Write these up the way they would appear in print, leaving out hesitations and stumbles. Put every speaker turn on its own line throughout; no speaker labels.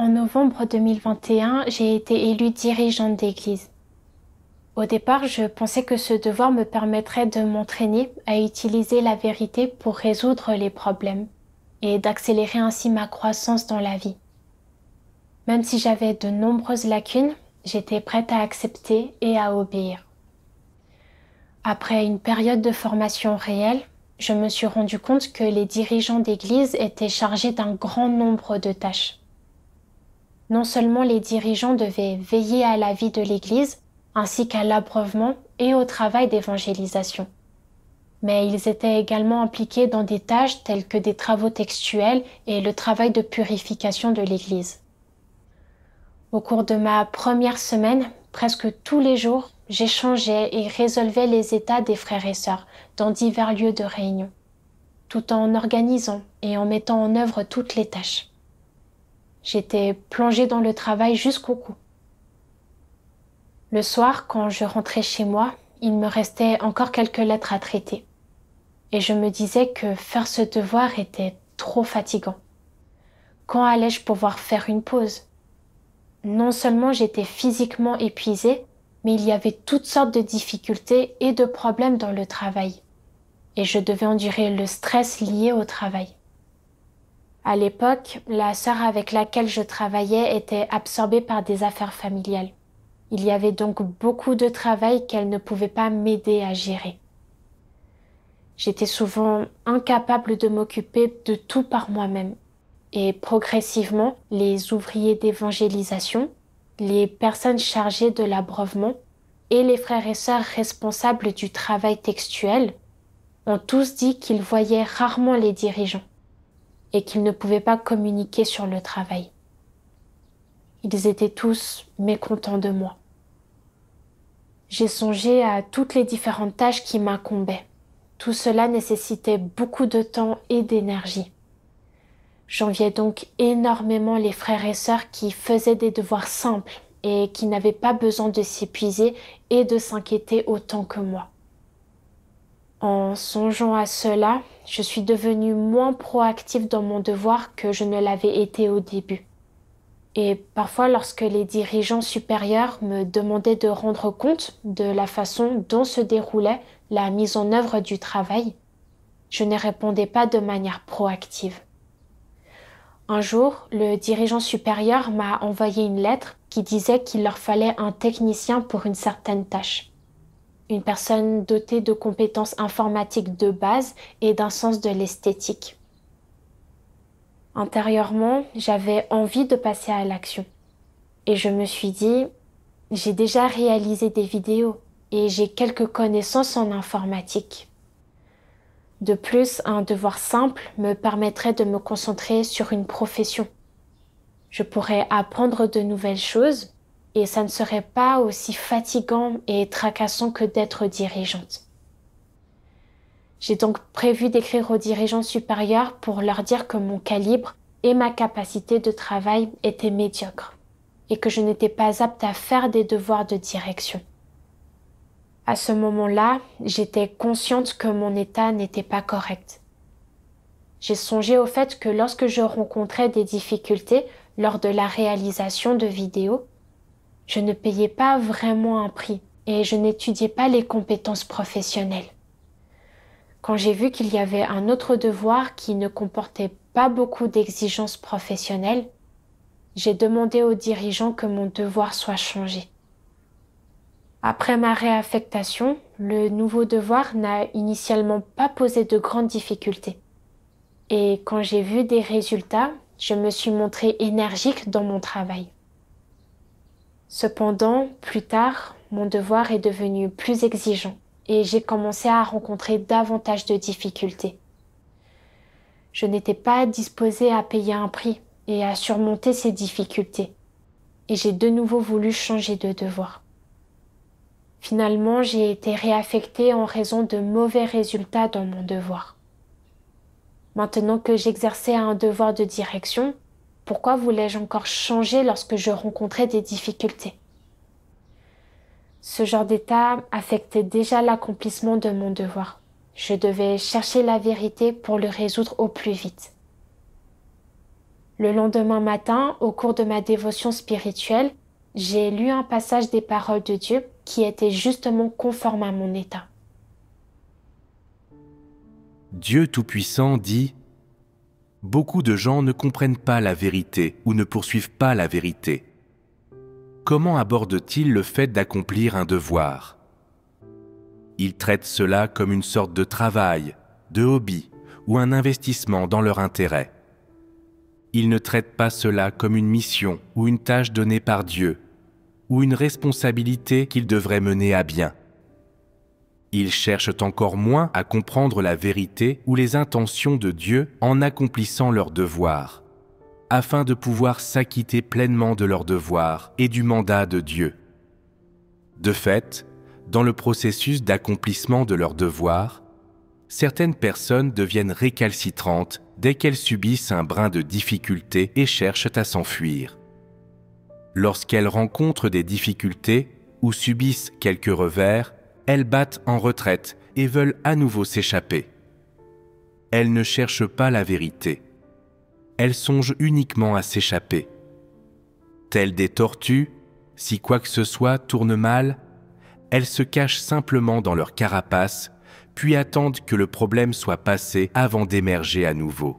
En novembre 2021, j'ai été élue dirigeante d'église. Au départ, je pensais que ce devoir me permettrait de m'entraîner à utiliser la vérité pour résoudre les problèmes et d'accélérer ainsi ma croissance dans la vie. Même si j'avais de nombreuses lacunes, j'étais prête à accepter et à obéir. Après une période de formation réelle, je me suis rendu compte que les dirigeants d'église étaient chargés d'un grand nombre de tâches. Non seulement les dirigeants devaient veiller à la vie de l'Église, ainsi qu'à l'abreuvement et au travail d'évangélisation, mais ils étaient également impliqués dans des tâches telles que des travaux textuels et le travail de purification de l'Église. Au cours de ma première semaine, presque tous les jours, j'échangeais et résolvais les états des frères et sœurs dans divers lieux de réunion, tout en organisant et en mettant en œuvre toutes les tâches. J'étais plongée dans le travail jusqu'au cou. Le soir, quand je rentrais chez moi, il me restait encore quelques lettres à traiter. Et je me disais que faire ce devoir était trop fatigant. Quand allais-je pouvoir faire une pause? Non seulement j'étais physiquement épuisée, mais il y avait toutes sortes de difficultés et de problèmes dans le travail. Et je devais endurer le stress lié au travail. À l'époque, la sœur avec laquelle je travaillais était absorbée par des affaires familiales. Il y avait donc beaucoup de travail qu'elle ne pouvait pas m'aider à gérer. J'étais souvent incapable de m'occuper de tout par moi-même. Et progressivement, les ouvriers d'évangélisation, les personnes chargées de l'abreuvement et les frères et sœurs responsables du travail textuel ont tous dit qu'ils voyaient rarement les dirigeants et qu'ils ne pouvaient pas communiquer sur le travail. Ils étaient tous mécontents de moi. J'ai songé à toutes les différentes tâches qui m'incombaient. Tout cela nécessitait beaucoup de temps et d'énergie. J'enviais donc énormément les frères et sœurs qui faisaient des devoirs simples et qui n'avaient pas besoin de s'épuiser et de s'inquiéter autant que moi. En songeant à cela, je suis devenue moins proactive dans mon devoir que je ne l'avais été au début. Et parfois, lorsque les dirigeants supérieurs me demandaient de rendre compte de la façon dont se déroulait la mise en œuvre du travail, je ne répondais pas de manière proactive. Un jour, le dirigeant supérieur m'a envoyé une lettre qui disait qu'il leur fallait un technicien pour une certaine tâche. Une personne dotée de compétences informatiques de base et d'un sens de l'esthétique. Intérieurement, j'avais envie de passer à l'action. Et je me suis dit, j'ai déjà réalisé des vidéos et j'ai quelques connaissances en informatique. De plus, un devoir simple me permettrait de me concentrer sur une profession. Je pourrais apprendre de nouvelles choses et ça ne serait pas aussi fatigant et tracassant que d'être dirigeante. J'ai donc prévu d'écrire aux dirigeants supérieurs pour leur dire que mon calibre et ma capacité de travail étaient médiocres et que je n'étais pas apte à faire des devoirs de direction. À ce moment-là, j'étais consciente que mon état n'était pas correct. J'ai songé au fait que lorsque je rencontrais des difficultés lors de la réalisation de vidéos, je ne payais pas vraiment un prix et je n'étudiais pas les compétences professionnelles. Quand j'ai vu qu'il y avait un autre devoir qui ne comportait pas beaucoup d'exigences professionnelles, j'ai demandé aux dirigeants que mon devoir soit changé. Après ma réaffectation, le nouveau devoir n'a initialement pas posé de grandes difficultés. Et quand j'ai vu des résultats, je me suis montrée énergique dans mon travail. Cependant, plus tard, mon devoir est devenu plus exigeant et j'ai commencé à rencontrer davantage de difficultés. Je n'étais pas disposée à payer un prix et à surmonter ces difficultés. Et j'ai de nouveau voulu changer de devoir. Finalement, j'ai été réaffectée en raison de mauvais résultats dans mon devoir. Maintenant que j'exerçais un devoir de direction, pourquoi voulais-je encore changer lorsque je rencontrais des difficultés? Ce genre d'état affectait déjà l'accomplissement de mon devoir. Je devais chercher la vérité pour le résoudre au plus vite. Le lendemain matin, au cours de ma dévotion spirituelle, j'ai lu un passage des paroles de Dieu qui était justement conforme à mon état.
Dieu Tout-Puissant dit « Beaucoup de gens ne comprennent pas la vérité ou ne poursuivent pas la vérité. Comment abordent-ils le fait d'accomplir un devoir ? Ils traitent cela comme une sorte de travail, de hobby ou un investissement dans leur intérêt. Ils ne traitent pas cela comme une mission ou une tâche donnée par Dieu ou une responsabilité qu'ils devraient mener à bien. Ils cherchent encore moins à comprendre la vérité ou les intentions de Dieu en accomplissant leurs devoirs, afin de pouvoir s'acquitter pleinement de leurs devoirs et du mandat de Dieu. De fait, dans le processus d'accomplissement de leurs devoirs, certaines personnes deviennent récalcitrantes dès qu'elles subissent un brin de difficulté et cherchent à s'enfuir. Lorsqu'elles rencontrent des difficultés ou subissent quelques revers, elles battent en retraite et veulent à nouveau s'échapper. Elles ne cherchent pas la vérité. Elles songent uniquement à s'échapper. Telles des tortues, si quoi que ce soit tourne mal, elles se cachent simplement dans leur carapace, puis attendent que le problème soit passé avant d'émerger à nouveau.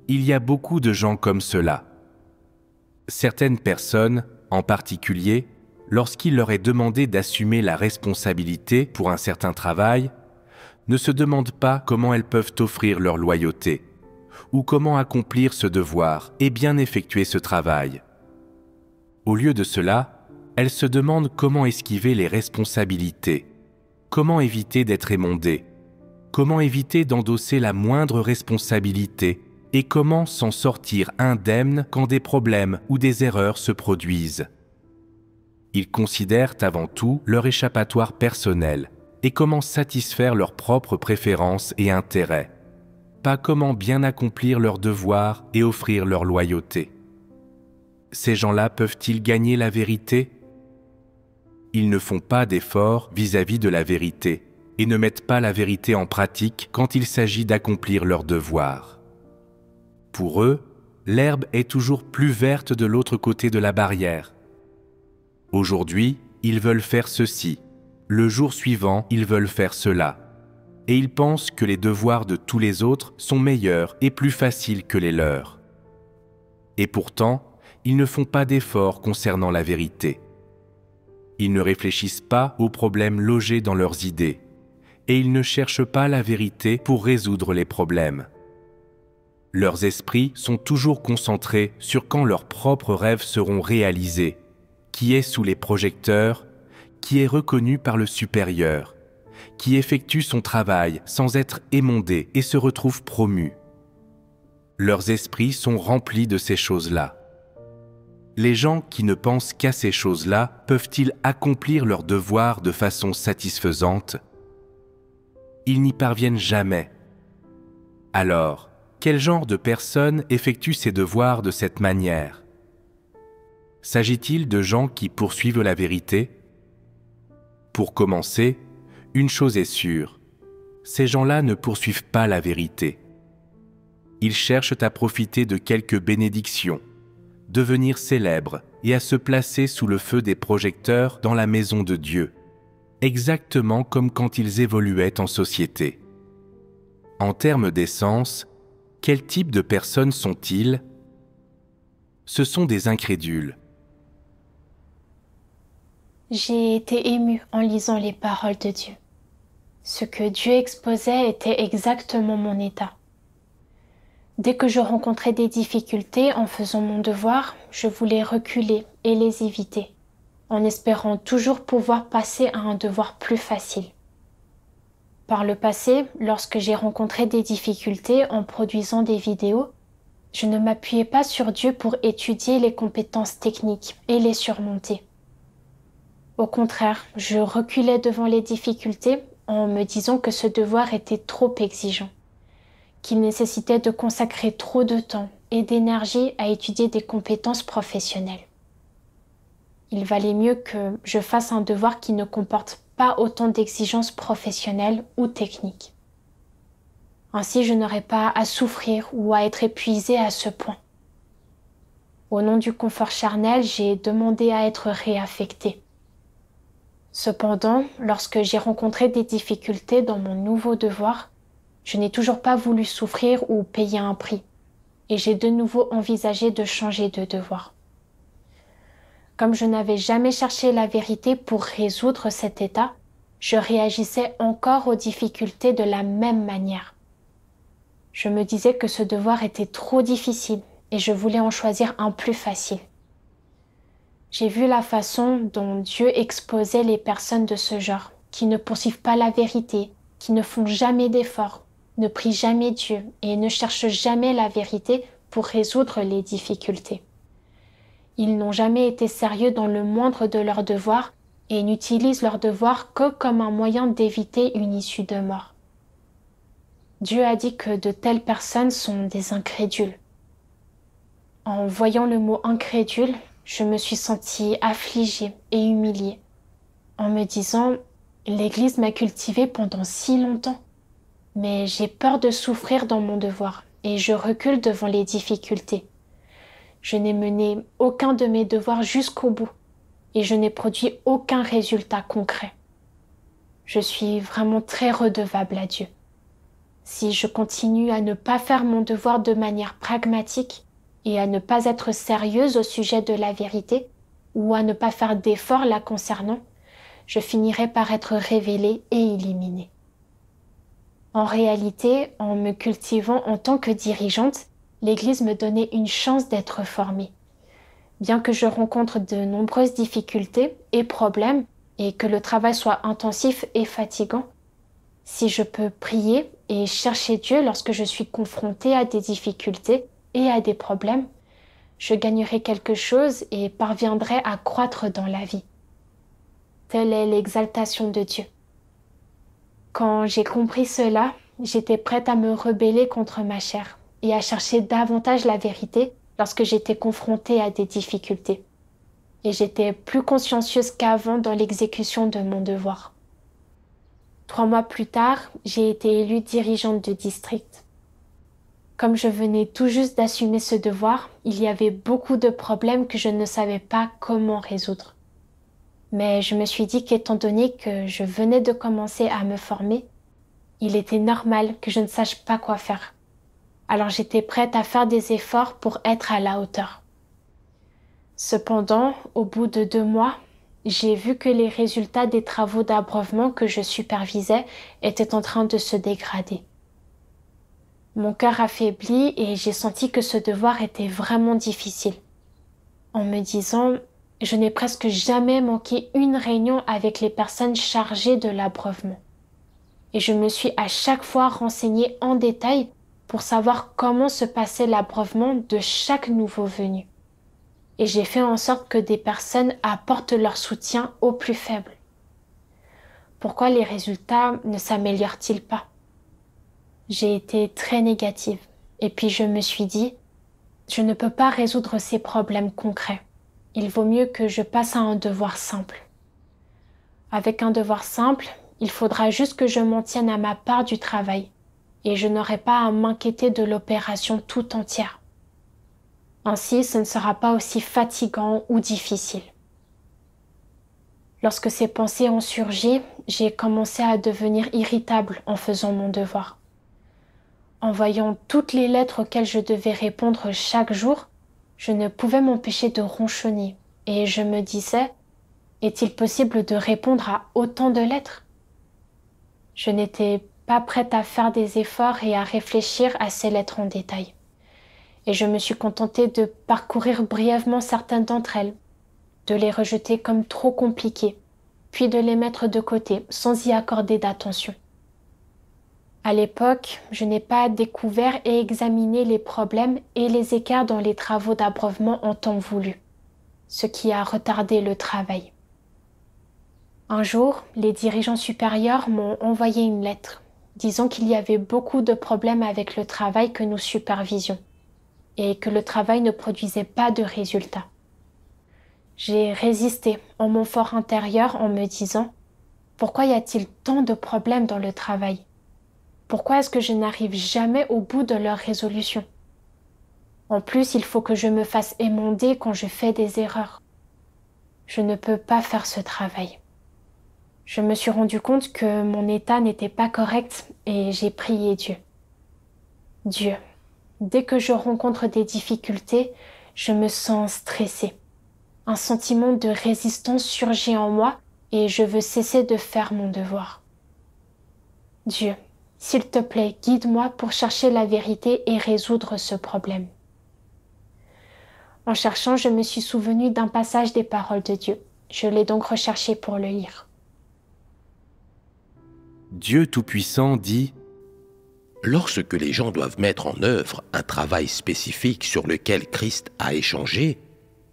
Il y a beaucoup de gens comme cela. Certaines personnes, en particulier, lorsqu'il leur est demandé d'assumer la responsabilité pour un certain travail, ne se demandent pas comment elles peuvent offrir leur loyauté, ou comment accomplir ce devoir et bien effectuer ce travail. Au lieu de cela, elles se demandent comment esquiver les responsabilités, comment éviter d'être émondées, comment éviter d'endosser la moindre responsabilité et comment s'en sortir indemne quand des problèmes ou des erreurs se produisent. Ils considèrent avant tout leur échappatoire personnel et comment satisfaire leurs propres préférences et intérêts, pas comment bien accomplir leurs devoirs et offrir leur loyauté. Ces gens-là peuvent-ils gagner la vérité ? Ils ne font pas d'efforts vis-à-vis de la vérité et ne mettent pas la vérité en pratique quand il s'agit d'accomplir leurs devoirs. Pour eux, l'herbe est toujours plus verte de l'autre côté de la barrière. Aujourd'hui, ils veulent faire ceci. Le jour suivant, ils veulent faire cela. Et ils pensent que les devoirs de tous les autres sont meilleurs et plus faciles que les leurs. Et pourtant, ils ne font pas d'efforts concernant la vérité. Ils ne réfléchissent pas aux problèmes logés dans leurs idées. Et ils ne cherchent pas la vérité pour résoudre les problèmes. Leurs esprits sont toujours concentrés sur quand leurs propres rêves seront réalisés, qui est sous les projecteurs, qui est reconnu par le supérieur, qui effectue son travail sans être émondé et se retrouve promu. Leurs esprits sont remplis de ces choses-là. Les gens qui ne pensent qu'à ces choses-là peuvent-ils accomplir leurs devoirs de façon satisfaisante ? Ils n'y parviennent jamais. Alors, quel genre de personne effectue ses devoirs de cette manière ? S'agit-il de gens qui poursuivent la vérité ? Pour commencer, une chose est sûre, ces gens-là ne poursuivent pas la vérité. Ils cherchent à profiter de quelques bénédictions, devenir célèbres et à se placer sous le feu des projecteurs dans la maison de Dieu, exactement comme quand ils évoluaient en société. En termes d'essence, quel type de personnes sont-ils ? Ce sont des incrédules.
J'ai été émue en lisant les paroles de Dieu. Ce que Dieu exposait était exactement mon état. Dès que je rencontrais des difficultés en faisant mon devoir, je voulais reculer et les éviter, en espérant toujours pouvoir passer à un devoir plus facile. Par le passé, lorsque j'ai rencontré des difficultés en produisant des vidéos, je ne m'appuyais pas sur Dieu pour étudier les compétences techniques et les surmonter. Au contraire, je reculais devant les difficultés en me disant que ce devoir était trop exigeant, qu'il nécessitait de consacrer trop de temps et d'énergie à étudier des compétences professionnelles. Il valait mieux que je fasse un devoir qui ne comporte pas autant d'exigences professionnelles ou techniques. Ainsi, je n'aurais pas à souffrir ou à être épuisée à ce point, Au nom du confort charnel, j'ai demandé à être réaffectée. Cependant, lorsque j'ai rencontré des difficultés dans mon nouveau devoir, je n'ai toujours pas voulu souffrir ou payer un prix, et j'ai de nouveau envisagé de changer de devoir. Comme je n'avais jamais cherché la vérité pour résoudre cet état, je réagissais encore aux difficultés de la même manière. Je me disais que ce devoir était trop difficile et je voulais en choisir un plus facile. J'ai vu la façon dont Dieu exposait les personnes de ce genre, qui ne poursuivent pas la vérité, qui ne font jamais d'efforts, ne prient jamais Dieu et ne cherchent jamais la vérité pour résoudre les difficultés. Ils n'ont jamais été sérieux dans le moindre de leurs devoirs et n'utilisent leurs devoirs que comme un moyen d'éviter une issue de mort. Dieu a dit que de telles personnes sont des incrédules. En voyant le mot incrédule, je me suis sentie affligée et humiliée, en me disant « l'Église m'a cultivée pendant si longtemps, mais j'ai peur de souffrir dans mon devoir et je recule devant les difficultés. Je n'ai mené aucun de mes devoirs jusqu'au bout et je n'ai produit aucun résultat concret. Je suis vraiment très redevable à Dieu. Si je continue à ne pas faire mon devoir de manière pragmatique, et à ne pas être sérieuse au sujet de la vérité ou à ne pas faire d'efforts la concernant, je finirai par être révélée et éliminée. En réalité, en me cultivant en tant que dirigeante, l'Église me donnait une chance d'être formée. Bien que je rencontre de nombreuses difficultés et problèmes et que le travail soit intensif et fatigant, si je peux prier et chercher Dieu lorsque je suis confrontée à des difficultés et à des problèmes, je gagnerai quelque chose et parviendrai à croître dans la vie. Telle est l'exaltation de Dieu. Quand j'ai compris cela, j'étais prête à me rebeller contre ma chair et à chercher davantage la vérité lorsque j'étais confrontée à des difficultés. Et j'étais plus consciencieuse qu'avant dans l'exécution de mon devoir. 3 mois plus tard, j'ai été élue dirigeante de district. Comme je venais tout juste d'assumer ce devoir, il y avait beaucoup de problèmes que je ne savais pas comment résoudre. Mais je me suis dit qu'étant donné que je venais de commencer à me former, il était normal que je ne sache pas quoi faire. Alors j'étais prête à faire des efforts pour être à la hauteur. Cependant, au bout de 2 mois, j'ai vu que les résultats des travaux d'abreuvement que je supervisais étaient en train de se dégrader. Mon cœur affaibli et j'ai senti que ce devoir était vraiment difficile. En me disant, je n'ai presque jamais manqué une réunion avec les personnes chargées de l'abreuvement. Et je me suis à chaque fois renseignée en détail pour savoir comment se passait l'abreuvement de chaque nouveau venu. Et j'ai fait en sorte que des personnes apportent leur soutien aux plus faibles. Pourquoi les résultats ne s'améliorent-ils pas ? J'ai été très négative et puis je me suis dit, je ne peux pas résoudre ces problèmes concrets. Il vaut mieux que je passe à un devoir simple. Avec un devoir simple, il faudra juste que je m'en tienne à ma part du travail et je n'aurai pas à m'inquiéter de l'opération tout entière. Ainsi, ce ne sera pas aussi fatigant ou difficile. Lorsque ces pensées ont surgi, j'ai commencé à devenir irritable en faisant mon devoir. En voyant toutes les lettres auxquelles je devais répondre chaque jour, je ne pouvais m'empêcher de ronchonner et je me disais, est-il possible de répondre à autant de lettres ? Je n'étais pas prête à faire des efforts et à réfléchir à ces lettres en détail. Et je me suis contentée de parcourir brièvement certaines d'entre elles, de les rejeter comme trop compliquées, puis de les mettre de côté sans y accorder d'attention. À l'époque, je n'ai pas découvert et examiné les problèmes et les écarts dans les travaux d'abreuvement en temps voulu, ce qui a retardé le travail. Un jour, les dirigeants supérieurs m'ont envoyé une lettre disant qu'il y avait beaucoup de problèmes avec le travail que nous supervisions et que le travail ne produisait pas de résultats. J'ai résisté en mon fort intérieur en me disant « Pourquoi y a-t-il tant de problèmes dans le travail ? Pourquoi est-ce que je n'arrive jamais au bout de leur résolution ?» En plus, il faut que je me fasse émonder quand je fais des erreurs. Je ne peux pas faire ce travail. Je me suis rendu compte que mon état n'était pas correct et j'ai prié Dieu. Dieu, dès que je rencontre des difficultés, je me sens stressée. Un sentiment de résistance surgit en moi et je veux cesser de faire mon devoir. Dieu, s'il te plaît, guide-moi pour chercher la vérité et résoudre ce problème. En cherchant, je me suis souvenue d'un passage des paroles de Dieu. Je l'ai donc recherché pour le lire.
Dieu Tout-Puissant dit:
Lorsque les gens doivent mettre en œuvre un travail spécifique sur lequel Christ a échangé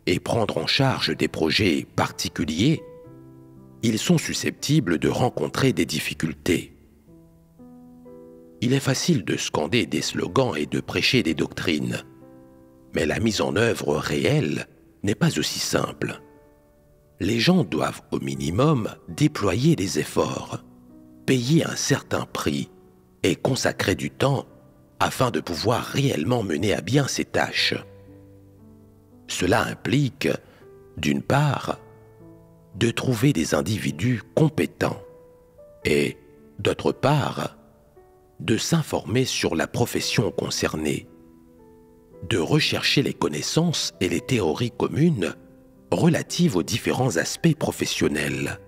et prendre en charge des projets particuliers, ils sont susceptibles de rencontrer des difficultés. Il est facile de scander des slogans et de prêcher des doctrines, mais la mise en œuvre réelle n'est pas aussi simple. Les gens doivent au minimum déployer des efforts, payer un certain prix et consacrer du temps afin de pouvoir réellement mener à bien ces tâches. Cela implique, d'une part, de trouver des individus compétents et, d'autre part, de s'informer sur la profession concernée, de rechercher les connaissances et les théories communes relatives aux différents aspects professionnels,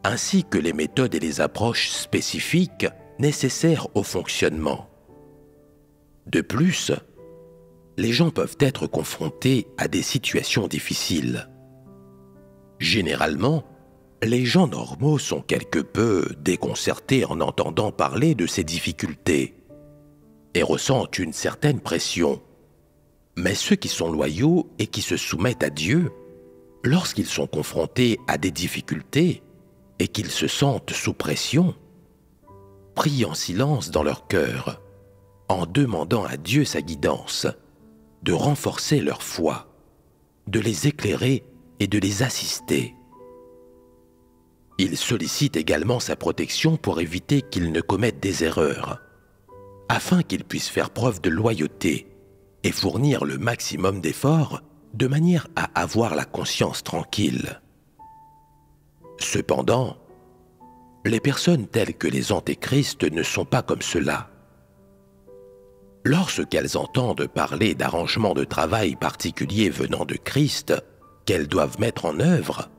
ainsi que les méthodes et les approches spécifiques nécessaires au fonctionnement. De plus, les gens peuvent être confrontés à des situations difficiles. Généralement, les gens normaux sont quelque peu déconcertés en entendant parler de ces difficultés et ressentent une certaine pression. Mais ceux qui sont loyaux et qui se soumettent à Dieu, lorsqu'ils sont confrontés à des difficultés et qu'ils se sentent sous pression, prient en silence dans leur cœur, en demandant à Dieu sa guidance, de renforcer leur foi, de les éclairer et de les assister. Ils sollicitent également sa protection pour éviter qu'ils ne commettent des erreurs, afin qu'ils puissent faire preuve de loyauté et fournir le maximum d'efforts de manière à avoir la conscience tranquille. Cependant, les personnes telles que les antéchrists ne sont pas comme cela. Lorsqu'elles entendent parler d'arrangements de travail particuliers venant de Christ qu'elles doivent mettre en œuvre,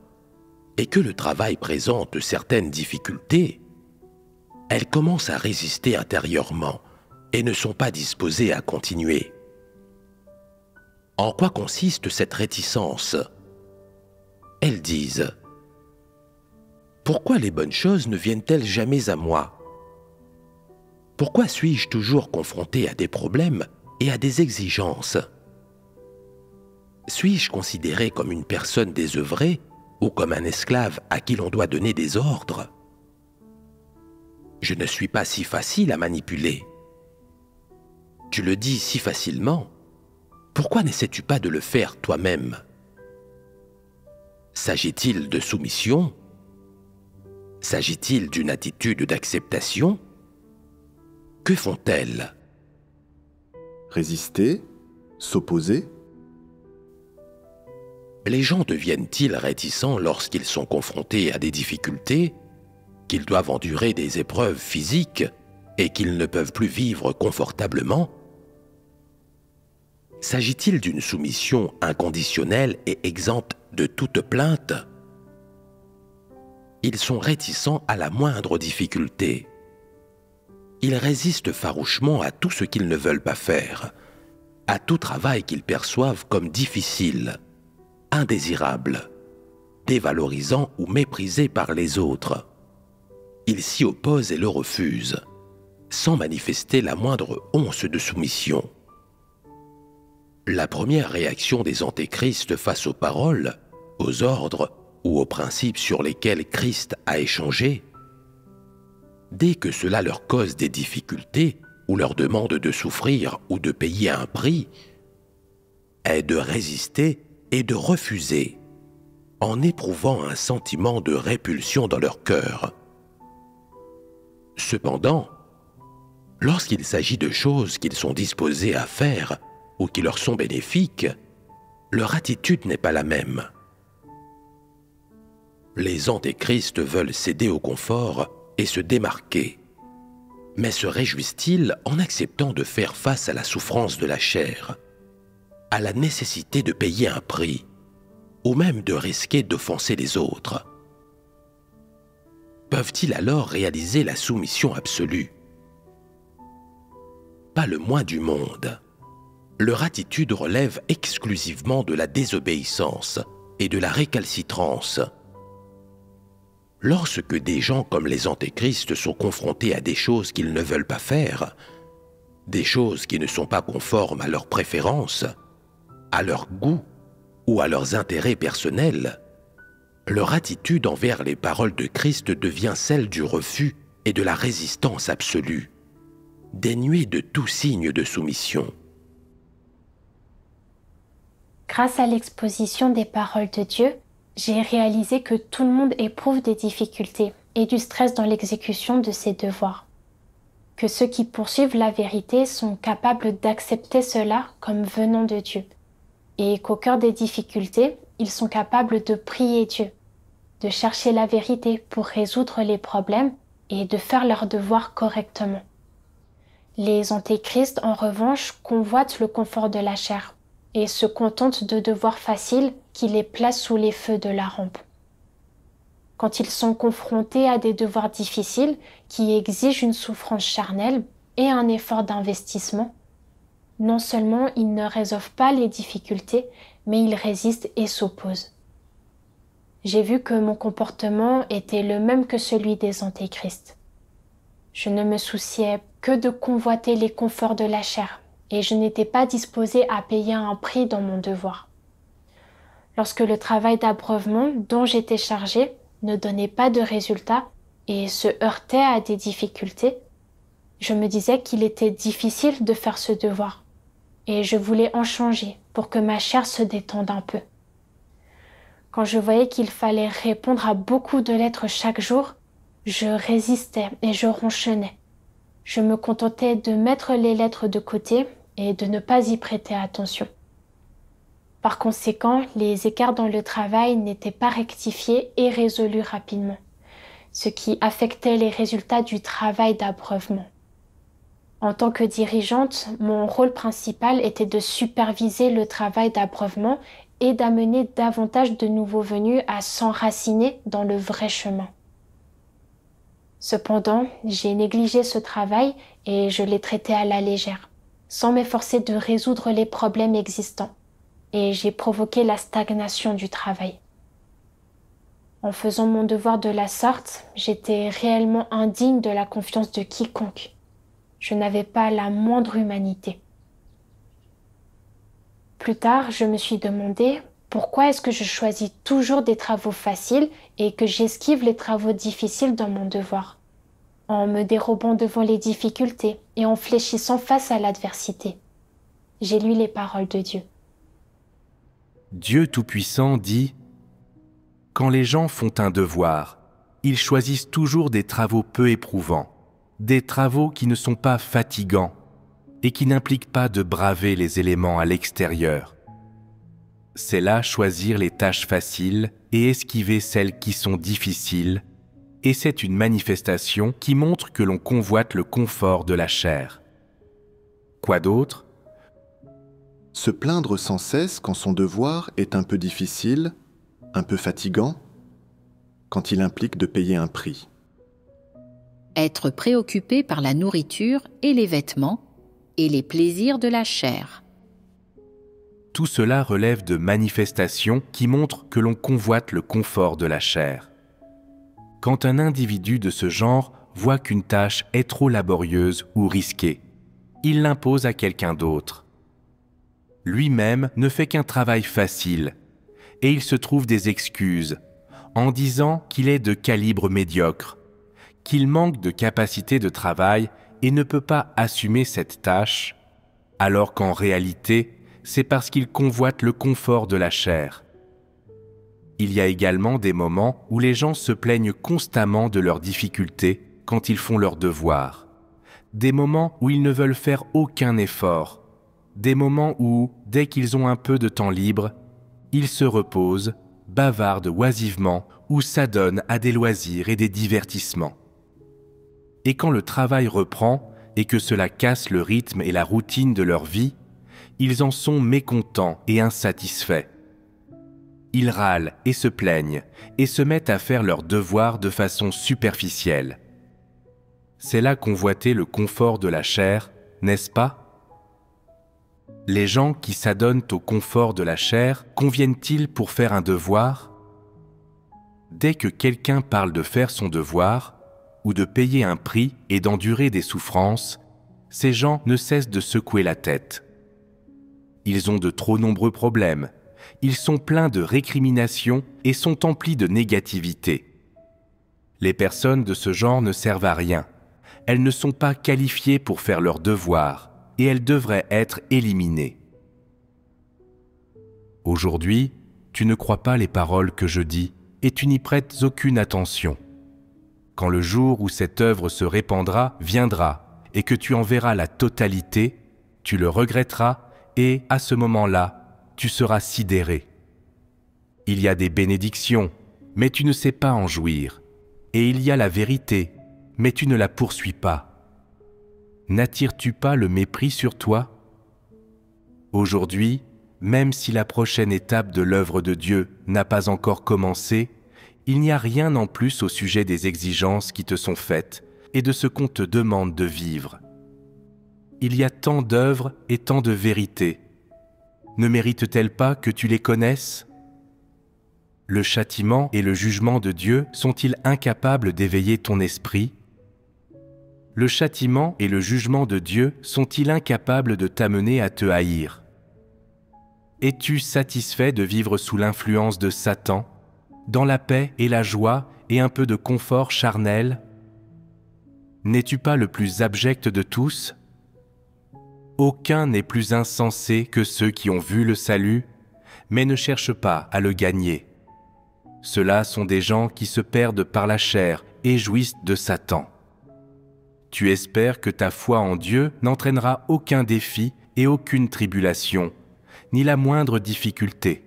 et que le travail présente certaines difficultés, elles commencent à résister intérieurement et ne sont pas disposées à continuer. En quoi consiste cette réticence? Elles disent: pourquoi les bonnes choses ne viennent-elles jamais à moi? Pourquoi suis-je toujours confronté à des problèmes et à des exigences? Suis-je considéré comme une personne désœuvrée ou comme un esclave à qui l'on doit donner des ordres? Je ne suis pas si facile à manipuler. Tu le dis si facilement. Pourquoi n'essaies-tu pas de le faire toi-même? S'agit-il de soumission? S'agit-il d'une attitude d'acceptation? Que font-elles?
Résister? S'opposer?
Les gens deviennent-ils réticents lorsqu'ils sont confrontés à des difficultés, qu'ils doivent endurer des épreuves physiques et qu'ils ne peuvent plus vivre confortablement? S'agit-il d'une soumission inconditionnelle et exempte de toute plainte? Ils sont réticents à la moindre difficulté. Ils résistent farouchement à tout ce qu'ils ne veulent pas faire, à tout travail qu'ils perçoivent comme difficile, indésirable, dévalorisant ou méprisé par les autres. Ils s'y opposent et le refusent, sans manifester la moindre once de soumission. La première réaction des antéchrists face aux paroles, aux ordres ou aux principes sur lesquels Christ a échangé, dès que cela leur cause des difficultés ou leur demande de souffrir ou de payer un prix, est de résister et de refuser, en éprouvant un sentiment de répulsion dans leur cœur. Cependant, lorsqu'il s'agit de choses qu'ils sont disposés à faire ou qui leur sont bénéfiques, leur attitude n'est pas la même. Les antéchrists veulent céder au confort et se démarquer. Mais se réjouissent-ils en acceptant de faire face à la souffrance de la chair, à la nécessité de payer un prix, ou même de risquer d'offenser les autres? Peuvent-ils alors réaliser la soumission absolue? Pas le moins du monde. Leur attitude relève exclusivement de la désobéissance et de la récalcitrance. Lorsque des gens comme les antéchrists sont confrontés à des choses qu'ils ne veulent pas faire, des choses qui ne sont pas conformes à leurs préférences, à leur goût ou à leurs intérêts personnels, leur attitude envers les paroles de Christ devient celle du refus et de la résistance absolue, dénuée de tout signe de soumission.
Grâce à l'exposition des paroles de Dieu, j'ai réalisé que tout le monde éprouve des difficultés et du stress dans l'exécution de ses devoirs. Que ceux qui poursuivent la vérité sont capables d'accepter cela comme venant de Dieu. Et qu'au cœur des difficultés, ils sont capables de prier Dieu, de chercher la vérité pour résoudre les problèmes et de faire leurs devoirs correctement. Les antéchrists, en revanche, convoitent le confort de la chair et se contentent de devoirs faciles qui les placent sous les feux de la rampe. Quand ils sont confrontés à des devoirs difficiles qui exigent une souffrance charnelle et un effort d'investissement, non seulement ils ne résolvent pas les difficultés, mais ils résistent et s'opposent. J'ai vu que mon comportement était le même que celui des antéchrists. Je ne me souciais que de convoiter les conforts de la chair, et je n'étais pas disposée à payer un prix dans mon devoir. Lorsque le travail d'abreuvement dont j'étais chargée ne donnait pas de résultat et se heurtait à des difficultés, je me disais qu'il était difficile de faire ce devoir, et je voulais en changer pour que ma chair se détende un peu. Quand je voyais qu'il fallait répondre à beaucoup de lettres chaque jour, je résistais et je ronchonnais. Je me contentais de mettre les lettres de côté et de ne pas y prêter attention. Par conséquent, les écarts dans le travail n'étaient pas rectifiés et résolus rapidement, ce qui affectait les résultats du travail d'abreuvement. En tant que dirigeante, mon rôle principal était de superviser le travail d'abreuvement et d'amener davantage de nouveaux venus à s'enraciner dans le vrai chemin. Cependant, j'ai négligé ce travail et je l'ai traité à la légère, sans m'efforcer de résoudre les problèmes existants, et j'ai provoqué la stagnation du travail. En faisant mon devoir de la sorte, j'étais réellement indigne de la confiance de quiconque. Je n'avais pas la moindre humanité. Plus tard, je me suis demandé pourquoi est-ce que je choisis toujours des travaux faciles et que j'esquive les travaux difficiles dans mon devoir, en me dérobant devant les difficultés et en fléchissant face à l'adversité. J'ai lu les paroles de Dieu.
Dieu Tout-Puissant dit « Quand les gens font un devoir, ils choisissent toujours des travaux peu éprouvants, des travaux qui ne sont pas fatigants et qui n'impliquent pas de braver les éléments à l'extérieur. C'est là choisir les tâches faciles et esquiver celles qui sont difficiles, et c'est une manifestation qui montre que l'on convoite le confort de la chair. Quoi d'autre ?
Se plaindre sans cesse quand son devoir est un peu difficile, un peu fatigant, quand il implique de payer un prix.
Être préoccupé par la nourriture et les vêtements et les plaisirs de la chair.
Tout cela relève de manifestations qui montrent que l'on convoite le confort de la chair. Quand un individu de ce genre voit qu'une tâche est trop laborieuse ou risquée, il l'impose à quelqu'un d'autre. Lui-même ne fait qu'un travail facile, et il se trouve des excuses, en disant qu'il est de calibre médiocre, qu'il manque de capacité de travail et ne peut pas assumer cette tâche, alors qu'en réalité, c'est parce qu'il convoite le confort de la chair. Il y a également des moments où les gens se plaignent constamment de leurs difficultés quand ils font leurs devoirs. Des moments où ils ne veulent faire aucun effort, des moments où, dès qu'ils ont un peu de temps libre, ils se reposent, bavardent oisivement ou s'adonnent à des loisirs et des divertissements. Et quand le travail reprend et que cela casse le rythme et la routine de leur vie, ils en sont mécontents et insatisfaits. Ils râlent et se plaignent et se mettent à faire leurs devoirs de façon superficielle. C'est là convoiter le confort de la chair, n'est-ce pas ? Les gens qui s'adonnent au confort de la chair conviennent-ils pour faire un devoir ? Dès que quelqu'un parle de faire son devoir, ou de payer un prix et d'endurer des souffrances, ces gens ne cessent de secouer la tête. Ils ont de trop nombreux problèmes, ils sont pleins de récriminations et sont emplis de négativité. Les personnes de ce genre ne servent à rien. Elles ne sont pas qualifiées pour faire leur devoir et elles devraient être éliminées. Aujourd'hui, tu ne crois pas les paroles que je dis et tu n'y prêtes aucune attention. Quand le jour où cette œuvre se répandra viendra et que tu en verras la totalité, tu le regretteras et, à ce moment-là, tu seras sidéré. Il y a des bénédictions, mais tu ne sais pas en jouir. Et il y a la vérité, mais tu ne la poursuis pas. N'attires-tu pas le mépris sur toi ? Aujourd'hui, même si la prochaine étape de l'œuvre de Dieu n'a pas encore commencé, il n'y a rien en plus au sujet des exigences qui te sont faites et de ce qu'on te demande de vivre. Il y a tant d'œuvres et tant de vérités. Ne méritent-elles pas que tu les connaisses ? Le châtiment et le jugement de Dieu sont-ils incapables d'éveiller ton esprit ? Le châtiment et le jugement de Dieu sont-ils incapables de t'amener à te haïr ? Es-tu satisfait de vivre sous l'influence de Satan, dans la paix et la joie et un peu de confort charnel ? N'es-tu pas le plus abject de tous ? Aucun n'est plus insensé que ceux qui ont vu le salut, mais ne cherchent pas à le gagner. Ceux-là sont des gens qui se perdent par la chair et jouissent de Satan. Tu espères que ta foi en Dieu n'entraînera aucun défi et aucune tribulation, ni la moindre difficulté.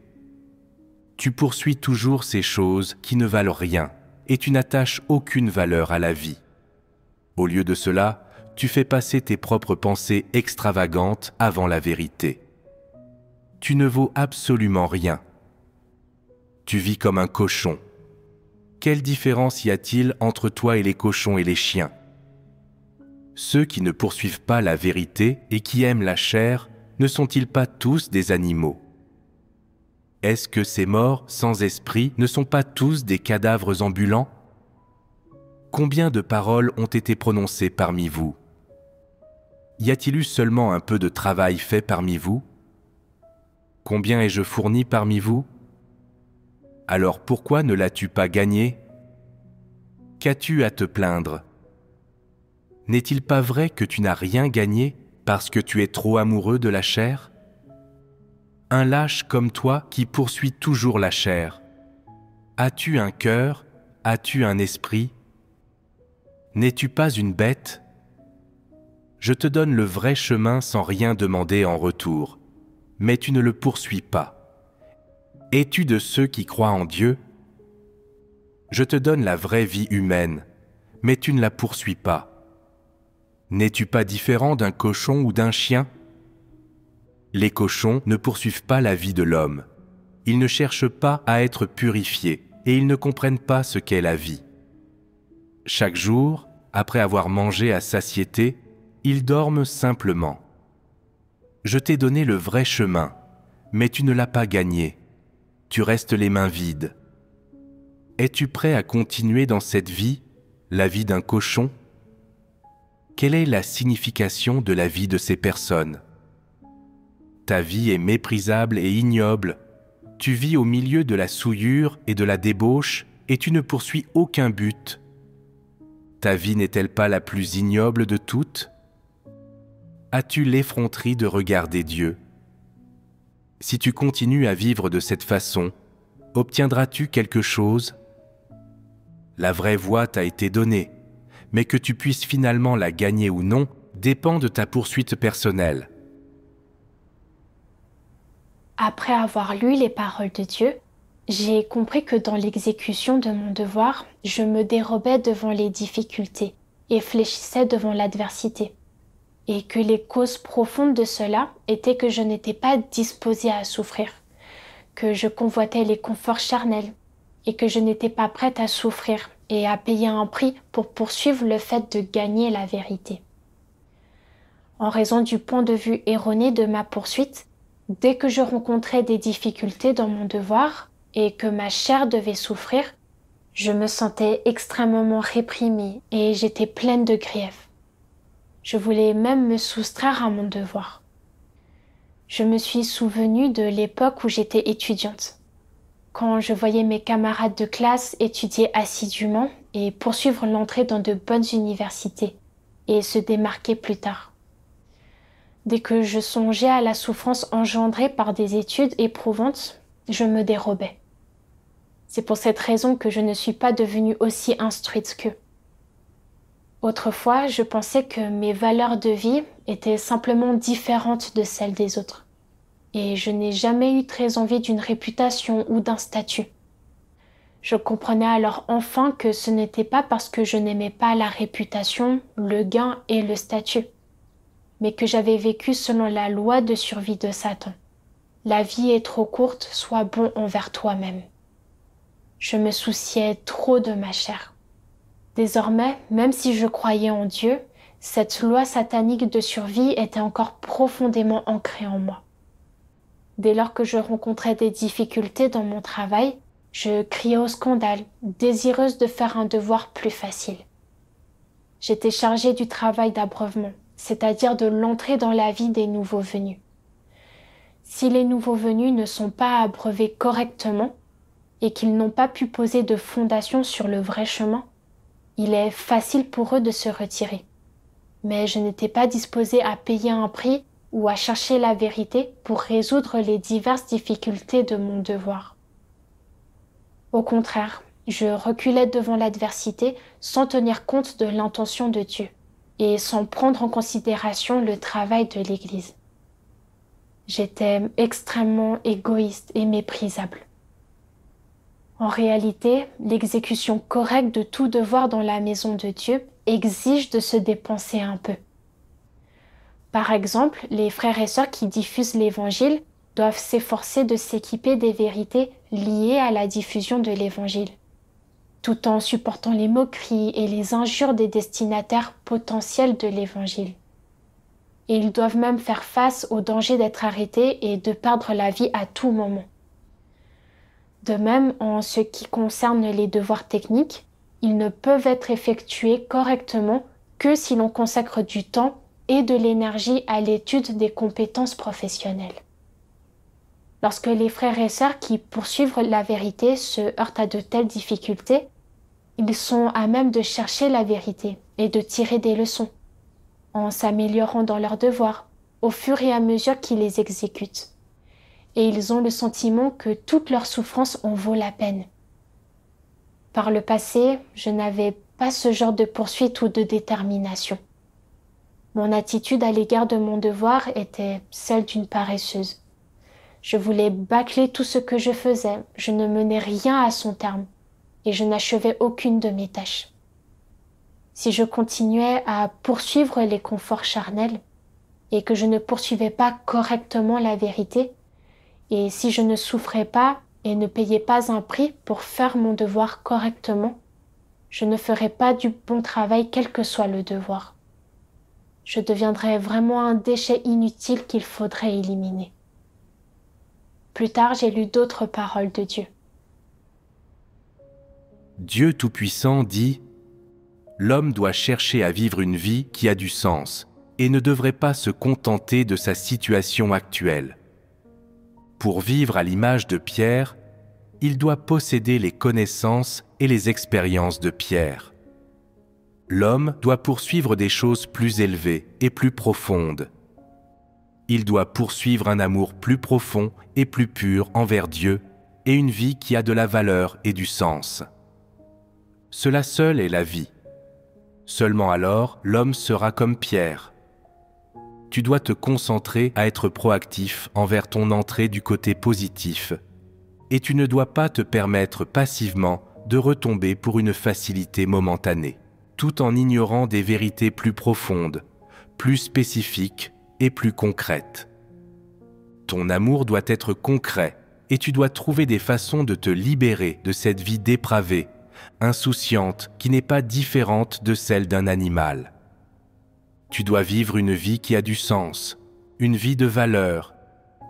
Tu poursuis toujours ces choses qui ne valent rien et tu n'attaches aucune valeur à la vie. Au lieu de cela, tu fais passer tes propres pensées extravagantes avant la vérité. Tu ne vaux absolument rien. Tu vis comme un cochon. Quelle différence y a-t-il entre toi et les cochons et les chiens ? Ceux qui ne poursuivent pas la vérité et qui aiment la chair, ne sont-ils pas tous des animaux ? Est-ce que ces morts sans esprit ne sont pas tous des cadavres ambulants ? Combien de paroles ont été prononcées parmi vous ? Y a-t-il eu seulement un peu de travail fait parmi vous ? Combien ai-je fourni parmi vous ? Alors pourquoi ne l'as-tu pas gagné ? Qu'as-tu à te plaindre ? N'est-il pas vrai que tu n'as rien gagné parce que tu es trop amoureux de la chair ? Un lâche comme toi qui poursuit toujours la chair. As-tu un cœur ? As-tu un esprit ? N'es-tu pas une bête ? Je te donne le vrai chemin sans rien demander en retour, mais tu ne le poursuis pas. Es-tu de ceux qui croient en Dieu ? Je te donne la vraie vie humaine, mais tu ne la poursuis pas. N'es-tu pas différent d'un cochon ou d'un chien ? Les cochons ne poursuivent pas la vie de l'homme. Ils ne cherchent pas à être purifiés et ils ne comprennent pas ce qu'est la vie. Chaque jour, après avoir mangé à satiété, ils dorment simplement. Je t'ai donné le vrai chemin, mais tu ne l'as pas gagné. Tu restes les mains vides. Es-tu prêt à continuer dans cette vie, la vie d'un cochon ? Quelle est la signification de la vie de ces personnes ? Ta vie est méprisable et ignoble. Tu vis au milieu de la souillure et de la débauche et tu ne poursuis aucun but. Ta vie n'est-elle pas la plus ignoble de toutes ? As-tu l'effronterie de regarder Dieu ? Si tu continues à vivre de cette façon, obtiendras-tu quelque chose ? La vraie voie t'a été donnée, mais que tu puisses finalement la gagner ou non dépend de ta poursuite personnelle.
Après avoir lu les paroles de Dieu, j'ai compris que dans l'exécution de mon devoir, je me dérobais devant les difficultés et fléchissais devant l'adversité. Et que les causes profondes de cela étaient que je n'étais pas disposée à souffrir, que je convoitais les conforts charnels et que je n'étais pas prête à souffrir et à payer un prix pour poursuivre le fait de gagner la vérité. En raison du point de vue erroné de ma poursuite, dès que je rencontrais des difficultés dans mon devoir et que ma chair devait souffrir, je me sentais extrêmement réprimée et j'étais pleine de griefs. Je voulais même me soustraire à mon devoir. Je me suis souvenue de l'époque où j'étais étudiante. Quand je voyais mes camarades de classe étudier assidûment et poursuivre l'entrée dans de bonnes universités et se démarquer plus tard. Dès que je songeais à la souffrance engendrée par des études éprouvantes, je me dérobais. C'est pour cette raison que je ne suis pas devenue aussi instruite qu'eux. Autrefois, je pensais que mes valeurs de vie étaient simplement différentes de celles des autres. Et je n'ai jamais eu très envie d'une réputation ou d'un statut. Je comprenais alors enfin que ce n'était pas parce que je n'aimais pas la réputation, le gain et le statut, mais que j'avais vécu selon la loi de survie de Satan. La vie est trop courte, sois bon envers toi-même. Je me souciais trop de ma chair. Désormais, même si je croyais en Dieu, cette loi satanique de survie était encore profondément ancrée en moi. Dès lors que je rencontrais des difficultés dans mon travail, je criais au scandale, désireuse de faire un devoir plus facile. J'étais chargée du travail d'abreuvement, c'est-à-dire de l'entrée dans la vie des nouveaux venus. Si les nouveaux venus ne sont pas abreuvés correctement et qu'ils n'ont pas pu poser de fondation sur le vrai chemin, il est facile pour eux de se retirer. Mais je n'étais pas disposée à payer un prix ou à chercher la vérité pour résoudre les diverses difficultés de mon devoir. Au contraire, je reculais devant l'adversité sans tenir compte de l'intention de Dieu et sans prendre en considération le travail de l'Église. J'étais extrêmement égoïste et méprisable. En réalité, l'exécution correcte de tout devoir dans la maison de Dieu exige de se dépenser un peu. Par exemple, les frères et sœurs qui diffusent l'Évangile doivent s'efforcer de s'équiper des vérités liées à la diffusion de l'Évangile, tout en supportant les moqueries et les injures des destinataires potentiels de l'Évangile. Et ils doivent même faire face au danger d'être arrêtés et de perdre la vie à tout moment. De même, en ce qui concerne les devoirs techniques, ils ne peuvent être effectués correctement que si l'on consacre du temps et de l'énergie à l'étude des compétences professionnelles. Lorsque les frères et sœurs qui poursuivent la vérité se heurtent à de telles difficultés, ils sont à même de chercher la vérité et de tirer des leçons, en s'améliorant dans leurs devoirs au fur et à mesure qu'ils les exécutent. Et ils ont le sentiment que toute leur souffrance en vaut la peine. Par le passé, je n'avais pas ce genre de poursuite ou de détermination. Mon attitude à l'égard de mon devoir était celle d'une paresseuse. Je voulais bâcler tout ce que je faisais, je ne menais rien à son terme, et je n'achevais aucune de mes tâches. Si je continuais à poursuivre les conforts charnels, et que je ne poursuivais pas correctement la vérité, et si je ne souffrais pas et ne payais pas un prix pour faire mon devoir correctement, je ne ferais pas du bon travail quel que soit le devoir. Je deviendrais vraiment un déchet inutile qu'il faudrait éliminer. Plus tard, j'ai lu d'autres paroles de Dieu.
Dieu Tout-Puissant dit « L'homme doit chercher à vivre une vie qui a du sens et ne devrait pas se contenter de sa situation actuelle. Pour vivre à l'image de Pierre, il doit posséder les connaissances et les expériences de Pierre. L'homme doit poursuivre des choses plus élevées et plus profondes. Il doit poursuivre un amour plus profond et plus pur envers Dieu et une vie qui a de la valeur et du sens. Cela seul est la vie. Seulement alors, l'homme sera comme Pierre. tu dois te concentrer à être proactif envers ton entrée du côté positif, et tu ne dois pas te permettre passivement de retomber pour une facilité momentanée, tout en ignorant des vérités plus profondes, plus spécifiques et plus concrètes. Ton amour doit être concret et tu dois trouver des façons de te libérer de cette vie dépravée, insouciante, qui n'est pas différente de celle d'un animal. Tu dois vivre une vie qui a du sens, une vie de valeur,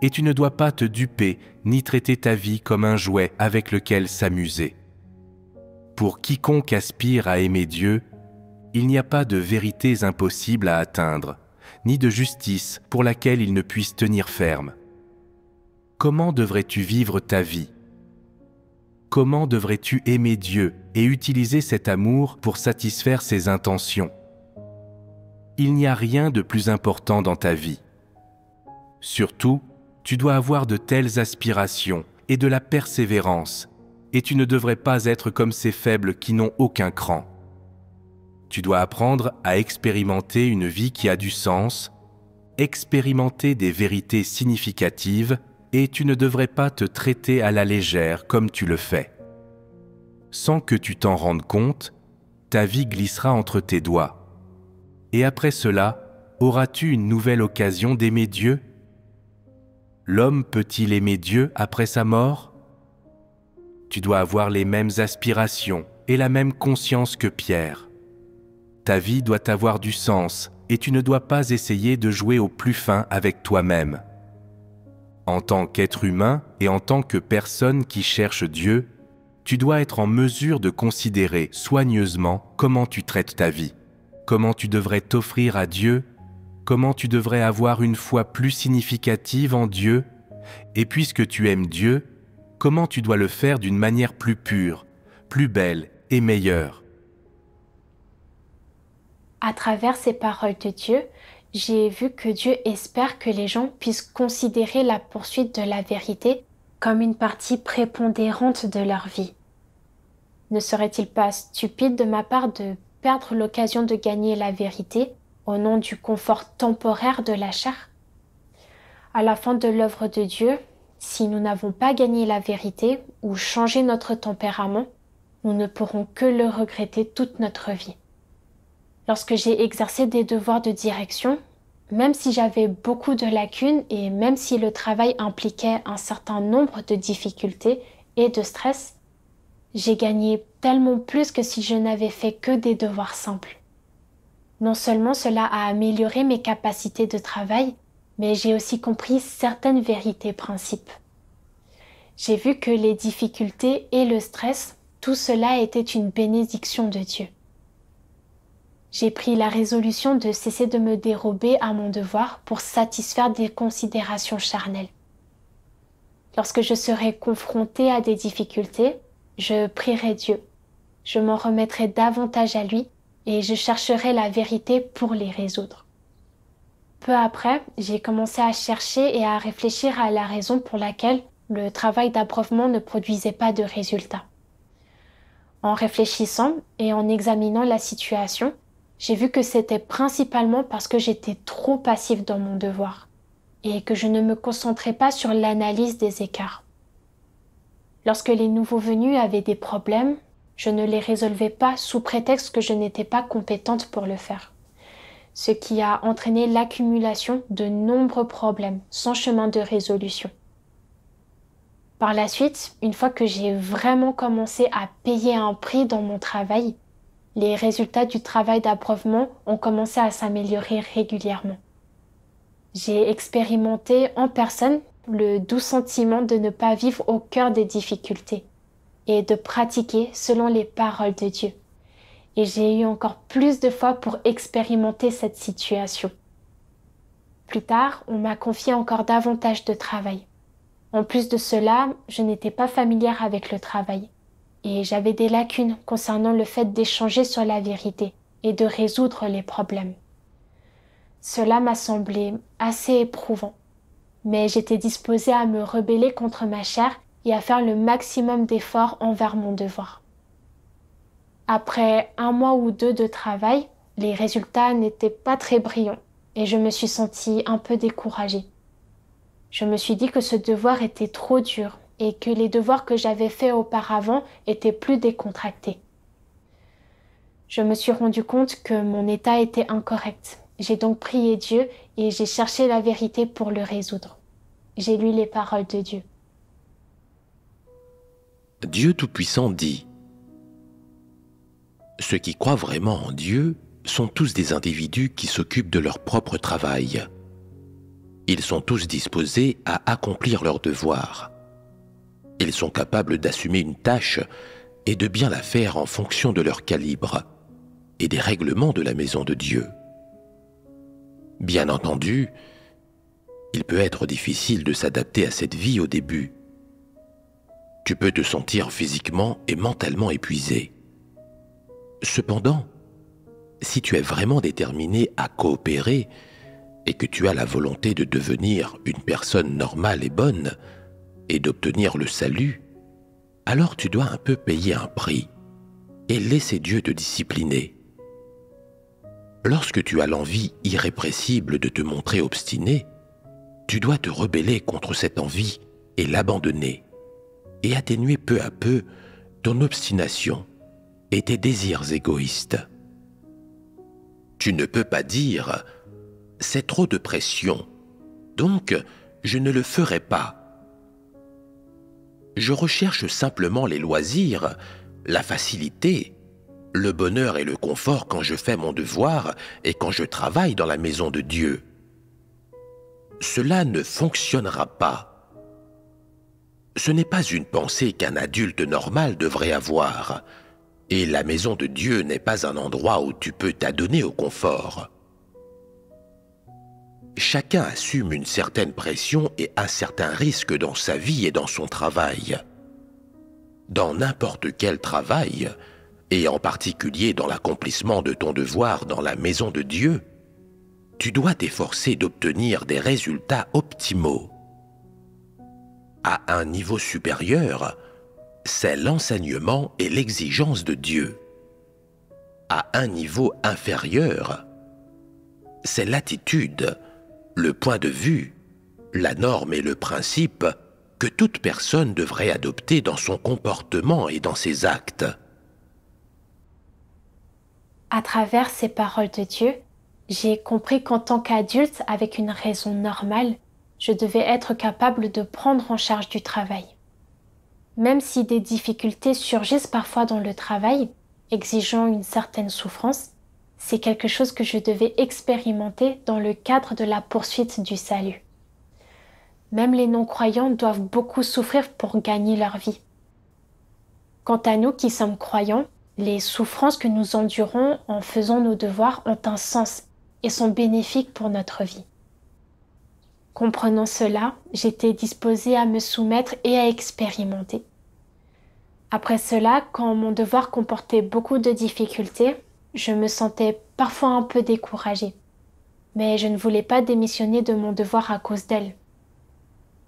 et tu ne dois pas te duper ni traiter ta vie comme un jouet avec lequel s'amuser. Pour quiconque aspire à aimer Dieu, il n'y a pas de vérités impossibles à atteindre, ni de justice pour laquelle il ne puisse tenir ferme. Comment devrais-tu vivre ta vie? Comment devrais-tu aimer Dieu et utiliser cet amour pour satisfaire ses intentions? Il n'y a rien de plus important dans ta vie. Surtout, tu dois avoir de telles aspirations et de la persévérance, et tu ne devrais pas être comme ces faibles qui n'ont aucun cran. Tu dois apprendre à expérimenter une vie qui a du sens, expérimenter des vérités significatives, et tu ne devrais pas te traiter à la légère comme tu le fais. Sans que tu t'en rendes compte, ta vie glissera entre tes doigts. Et après cela, auras-tu une nouvelle occasion d'aimer Dieu? L'homme peut-il aimer Dieu après sa mort? Tu dois avoir les mêmes aspirations et la même conscience que Pierre. Ta vie doit avoir du sens et tu ne dois pas essayer de jouer au plus fin avec toi-même. En tant qu'être humain et en tant que personne qui cherche Dieu, tu dois être en mesure de considérer soigneusement comment tu traites ta vie, comment tu devrais t'offrir à Dieu, comment tu devrais avoir une foi plus significative en Dieu, et puisque tu aimes Dieu, comment tu dois le faire d'une manière plus pure, plus belle et meilleure.
À travers ces paroles de Dieu, j'ai vu que Dieu espère que les gens puissent considérer la poursuite de la vérité comme une partie prépondérante de leur vie. Ne serait-il pas stupide de ma part de perdre l'occasion de gagner la vérité au nom du confort temporaire de la chair? À la fin de l'œuvre de Dieu, si nous n'avons pas gagné la vérité ou changé notre tempérament, nous ne pourrons que le regretter toute notre vie. Lorsque j'ai exercé des devoirs de direction, même si j'avais beaucoup de lacunes et même si le travail impliquait un certain nombre de difficultés et de stress, j'ai gagné tellement plus que si je n'avais fait que des devoirs simples. Non seulement cela a amélioré mes capacités de travail, mais j'ai aussi compris certaines vérités principes. J'ai vu que les difficultés et le stress, tout cela était une bénédiction de Dieu. J'ai pris la résolution de cesser de me dérober à mon devoir pour satisfaire des considérations charnelles. Lorsque je serai confrontée à des difficultés, je prierai Dieu. Je m'en remettrai davantage à lui et je chercherai la vérité pour les résoudre. Peu après, j'ai commencé à chercher et à réfléchir à la raison pour laquelle le travail d'abreuvement ne produisait pas de résultats. En réfléchissant et en examinant la situation, j'ai vu que c'était principalement parce que j'étais trop passif dans mon devoir et que je ne me concentrais pas sur l'analyse des écarts. Lorsque les nouveaux venus avaient des problèmes, je ne les résolvais pas sous prétexte que je n'étais pas compétente pour le faire, ce qui a entraîné l'accumulation de nombreux problèmes sans chemin de résolution. Par la suite, une fois que j'ai vraiment commencé à payer un prix dans mon travail, les résultats du travail d'abreuvement ont commencé à s'améliorer régulièrement. J'ai expérimenté en personne le doux sentiment de ne pas vivre au cœur des difficultés et de pratiquer selon les paroles de Dieu. Et j'ai eu encore plus de fois pour expérimenter cette situation. Plus tard, on m'a confié encore davantage de travail. En plus de cela, je n'étais pas familière avec le travail. Et j'avais des lacunes concernant le fait d'échanger sur la vérité et de résoudre les problèmes. Cela m'a semblé assez éprouvant, mais j'étais disposée à me rebeller contre ma chair et à faire le maximum d'efforts envers mon devoir. Après 1 mois ou 2 de travail, les résultats n'étaient pas très brillants et je me suis sentie un peu découragée. Je me suis dit que ce devoir était trop dur et que les devoirs que j'avais faits auparavant étaient plus décontractés. Je me suis rendu compte que mon état était incorrect. J'ai donc prié Dieu et j'ai cherché la vérité pour le résoudre. J'ai lu les paroles de Dieu.
Dieu Tout-Puissant dit : ceux qui croient vraiment en Dieu sont tous des individus qui s'occupent de leur propre travail. Ils sont tous disposés à accomplir leur devoir. Ils sont capables d'assumer une tâche et de bien la faire en fonction de leur calibre et des règlements de la maison de Dieu. Bien entendu, il peut être difficile de s'adapter à cette vie au début. Tu peux te sentir physiquement et mentalement épuisé. Cependant, si tu es vraiment déterminé à coopérer et que tu as la volonté de devenir une personne normale et bonne et d'obtenir le salut, alors tu dois un peu payer un prix et laisser Dieu te discipliner. Lorsque tu as l'envie irrépressible de te montrer obstiné, tu dois te rebeller contre cette envie et l'abandonner et atténuer peu à peu ton obstination et tes désirs égoïstes. Tu ne peux pas dire « c'est trop de pression, donc je ne le ferai pas ». Je recherche simplement les loisirs, la facilité, le bonheur et le confort quand je fais mon devoir et quand je travaille dans la maison de Dieu. Cela ne fonctionnera pas. Ce n'est pas une pensée qu'un adulte normal devrait avoir, et la maison de Dieu n'est pas un endroit où tu peux t'adonner au confort. Chacun assume une certaine pression et un certain risque dans sa vie et dans son travail. Dans n'importe quel travail, et en particulier dans l'accomplissement de ton devoir dans la maison de Dieu, tu dois t'efforcer d'obtenir des résultats optimaux. À un niveau supérieur, c'est l'enseignement et l'exigence de Dieu. À un niveau inférieur, c'est l'attitude, le point de vue, la norme et le principe que toute personne devrait adopter dans son comportement et dans ses actes.
À travers ces paroles de Dieu, j'ai compris qu'en tant qu'adulte, avec une raison normale, je devais être capable de prendre en charge du travail. Même si des difficultés surgissent parfois dans le travail, exigeant une certaine souffrance, c'est quelque chose que je devais expérimenter dans le cadre de la poursuite du salut. Même les non-croyants doivent beaucoup souffrir pour gagner leur vie. Quant à nous qui sommes croyants, les souffrances que nous endurons en faisant nos devoirs ont un sens et sont bénéfiques pour notre vie. Comprenant cela, j'étais disposée à me soumettre et à expérimenter. Après cela, quand mon devoir comportait beaucoup de difficultés, je me sentais parfois un peu découragée. Mais je ne voulais pas démissionner de mon devoir à cause d'elle.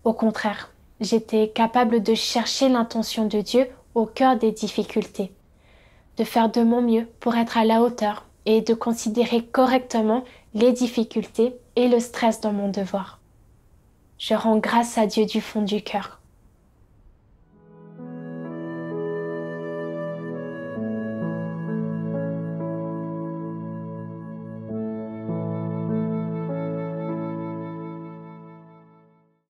Au contraire, j'étais capable de chercher l'intention de Dieu au cœur des difficultés, de faire de mon mieux pour être à la hauteur et de considérer correctement les difficultés et le stress dans mon devoir. Je rends grâce à Dieu du fond du cœur.